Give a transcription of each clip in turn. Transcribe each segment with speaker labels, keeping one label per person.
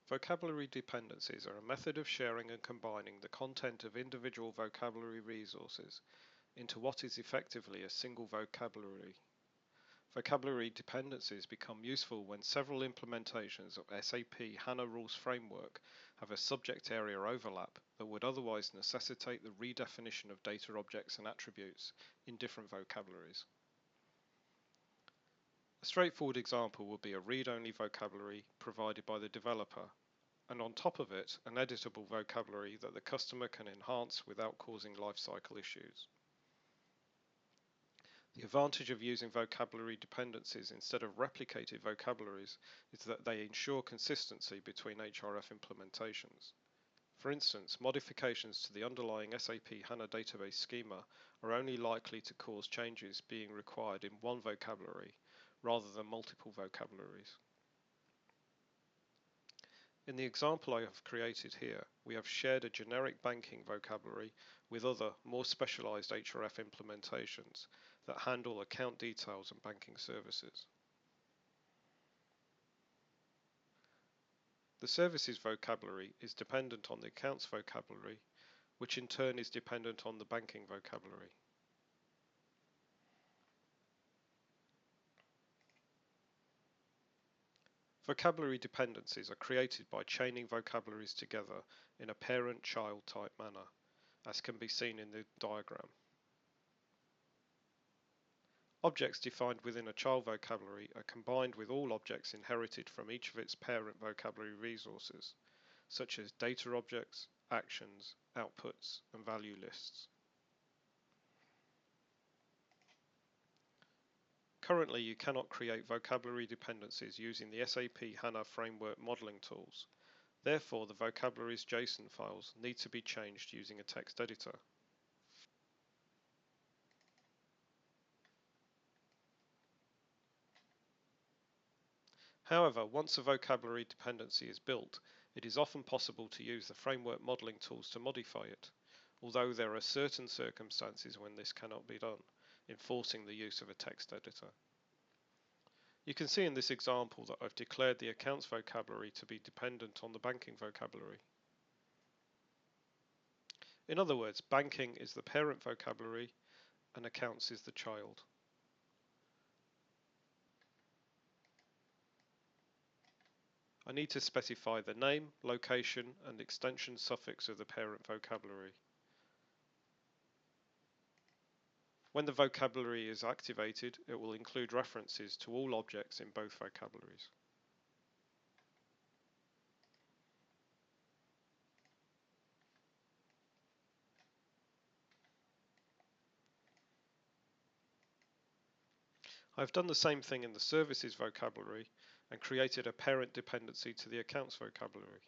Speaker 1: Vocabulary dependencies are a method of sharing and combining the content of individual vocabulary resources into what is effectively a single vocabulary. Vocabulary dependencies become useful when several implementations of SAP HANA Rules Framework have a subject area overlap that would otherwise necessitate the redefinition of data objects and attributes in different vocabularies. A straightforward example would be a read-only vocabulary provided by the developer, and on top of it, an editable vocabulary that the customer can enhance without causing lifecycle issues. The advantage of using vocabulary dependencies instead of replicated vocabularies is that they ensure consistency between HRF implementations. For instance, modifications to the underlying SAP HANA database schema are only likely to cause changes being required in one vocabulary rather than multiple vocabularies. In the example I have created here, we have shared a generic banking vocabulary with other, more specialized HRF implementations that handle account details and banking services. The services vocabulary is dependent on the accounts vocabulary, which in turn is dependent on the banking vocabulary. Vocabulary dependencies are created by chaining vocabularies together in a parent-child type manner, as can be seen in the diagram. Objects defined within a child vocabulary are combined with all objects inherited from each of its parent vocabulary resources, such as data objects, actions, outputs, and value lists. Currently, you cannot create vocabulary dependencies using the SAP HANA Framework modeling tools. Therefore, the vocabulary's JSON files need to be changed using a text editor. However, once a vocabulary dependency is built, it is often possible to use the framework modeling tools to modify it, although there are certain circumstances when this cannot be done, enforcing the use of a text editor. You can see in this example that I've declared the accounts vocabulary to be dependent on the banking vocabulary. In other words, banking is the parent vocabulary and accounts is the child. I need to specify the name, location, and extension suffix of the parent vocabulary. When the vocabulary is activated, it will include references to all objects in both vocabularies. I've done the same thing in the services vocabulary and created a parent dependency to the accounts vocabulary.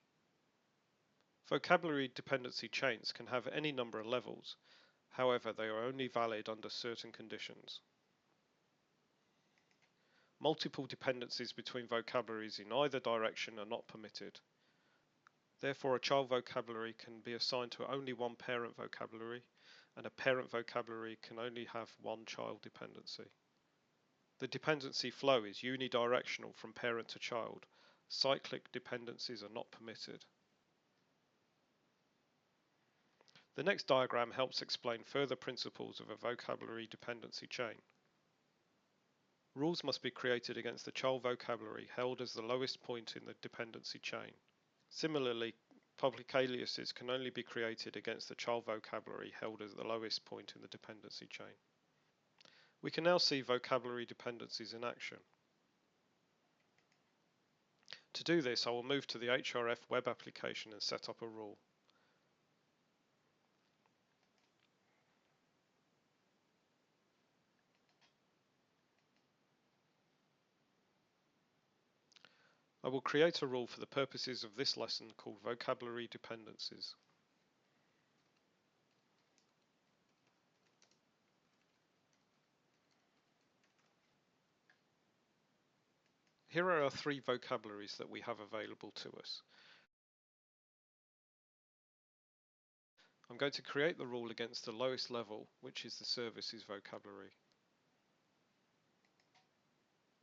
Speaker 1: Vocabulary dependency chains can have any number of levels, however they are only valid under certain conditions. Multiple dependencies between vocabularies in either direction are not permitted. Therefore, a child vocabulary can be assigned to only one parent vocabulary, and a parent vocabulary can only have one child dependency. The dependency flow is unidirectional from parent to child. Cyclic dependencies are not permitted. The next diagram helps explain further principles of a vocabulary dependency chain. Rules must be created against the child vocabulary held as the lowest point in the dependency chain. Similarly, public aliases can only be created against the child vocabulary held as the lowest point in the dependency chain. We can now see vocabulary dependencies in action. To do this, I will move to the HRF web application and set up a rule. I will create a rule for the purposes of this lesson called vocabulary dependencies. Here are our three vocabularies that we have available to us. I'm going to create the rule against the lowest level, which is the services vocabulary.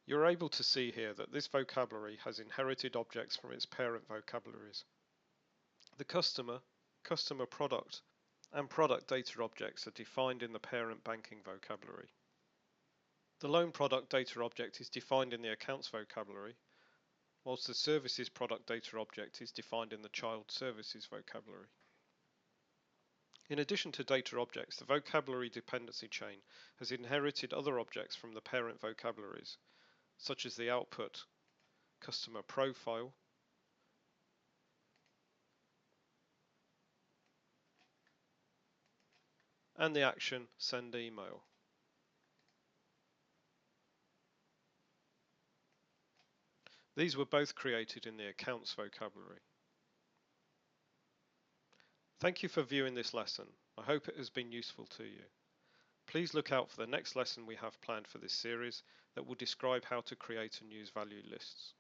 Speaker 1: You're able to see here that this vocabulary has inherited objects from its parent vocabularies. The customer, customer product, and product data objects are defined in the parent banking vocabulary. The loan product data object is defined in the accounts vocabulary, whilst the services product data object is defined in the child services vocabulary. In addition to data objects, the vocabulary dependency chain has inherited other objects from the parent vocabularies, such as the output, customer profile, and the action send email. These were both created in the accounts vocabulary. Thank you for viewing this lesson. I hope it has been useful to you. Please look out for the next lesson we have planned for this series that will describe how to create and use value lists.